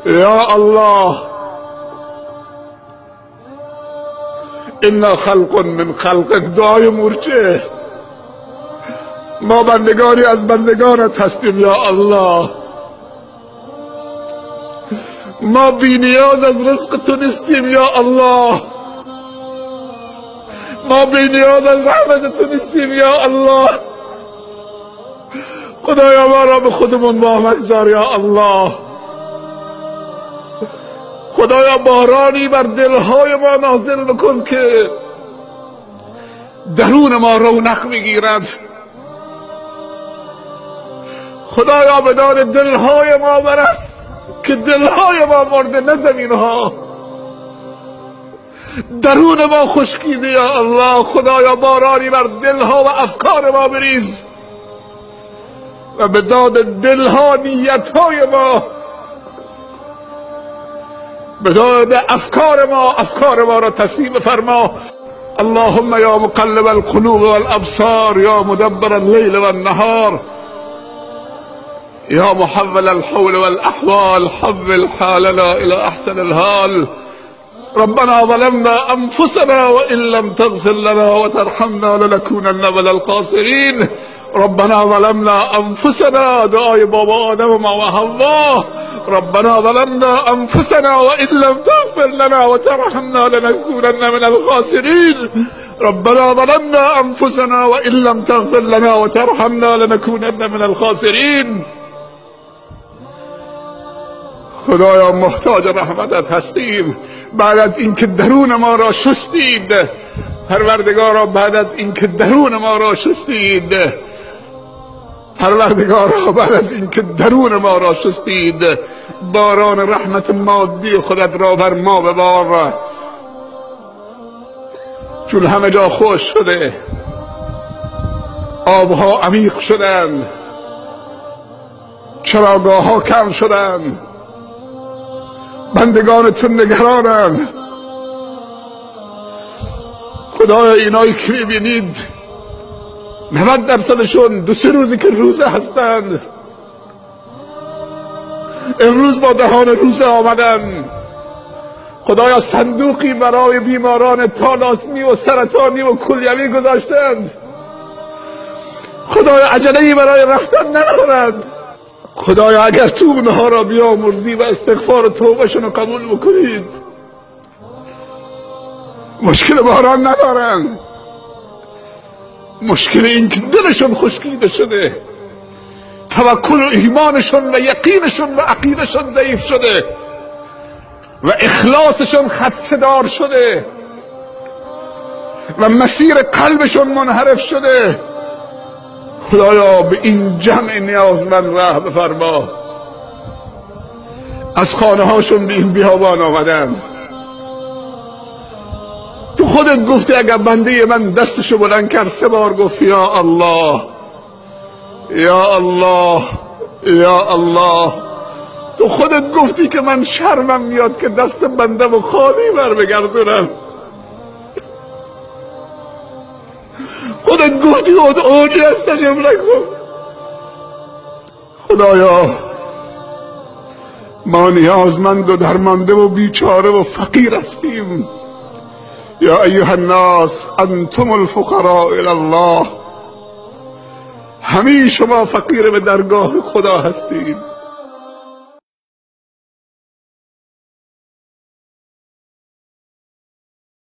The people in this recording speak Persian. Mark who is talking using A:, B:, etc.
A: یا الله انا خلق من خلقک. دعای مورچه، ما بندگانی از بندگانت هستیم یا الله. ما بی نیاز از رزق تو نیستیم یا الله. ما بی نیاز از رحمت تو نیستیم یا الله. خدایا ما را به خودمون مگذار یا الله. خدایا بارانی بر دلهای ما نازل بکن که درون ما رونق بگیرد. خدایا به داد دلهای ما برس که دلهای ما مرده، نه زمینها. درون ما خشکیده یا الله. خدایا بارانی بر دلها و افکار ما بریز و به داد دلها نیتهای ما، به داد افکار ما را تصحیح فرما. اللهم یا مقلب القلوب والابصار، یا مدبر اللیل والنهار، یا محول الحول والاحوال، حول حالنا الى احسن الحال. ربنا ظلمنا انفسنا وان لم تغفر لنا وترحمنا لنكونن من الخاسرین. ربنا ظلمنا انفسنا، دعای بابا آدم و ما و حوا. ربنا ظلمنا انفسنا وان لم تغفر لنا وترحمنا لنكونن من الخاسرین. ربنا ظلمنا انفسنا وان لم تغفر لنا وترحمنا لنكونن من الخاسرین. خدایا محتاج رحمتت هستیم. بعد از اینکه درون ما را شستید پروردگارا، بعد از اینکه درون ما را شستید پروردگارا، بعد از اینکه درون ما را شستید، باران رحمت مادی خودت را بر ما ببار. چون همه جا خوش شده، آبها عمیق شدند، چراگاه ها کم شدند، بندگان تو نگرانند. خدایا اینایی که میبینید 90% 2-3 روزی که روزه هستند، امروز با دهان روزه آمدن. خدایا صندوقی برای بیماران تالاسمی و سرطانی و کلیوی گذاشتند. خدایا عجله‌ای برای رفتن ندارند. خدایا اگر تو اونها را بیامرزی و استغفار و توبهشون رو قبول بکنید، مشکل باران ندارند. مشکل این که دلشون خشکیده شده، توکل و ایمانشون و یقینشون و عقیدشون ضعیف شده و اخلاصشون خدشه‌دار شده و مسیر قلبشون منحرف شده. خدایا به این جمع نیازمند رحم بفرما. از خانه هاشون به این بیابان آمدن. تو خودت گفتی اگر بنده من دستشو بلند کرد 3 بار گفت یا الله یا الله یا الله. تو خودت گفتی که من شرمم میاد که دست بنده و خالی بر بگردونم. خودت گفتی ادعونی استجب لکم. خدایا ما نیازمند و درمانده و بیچاره و فقیر هستیم. یا ایها الناس انتم الفقراء الی الله. همه شما فقیر به درگاه خدا هستید.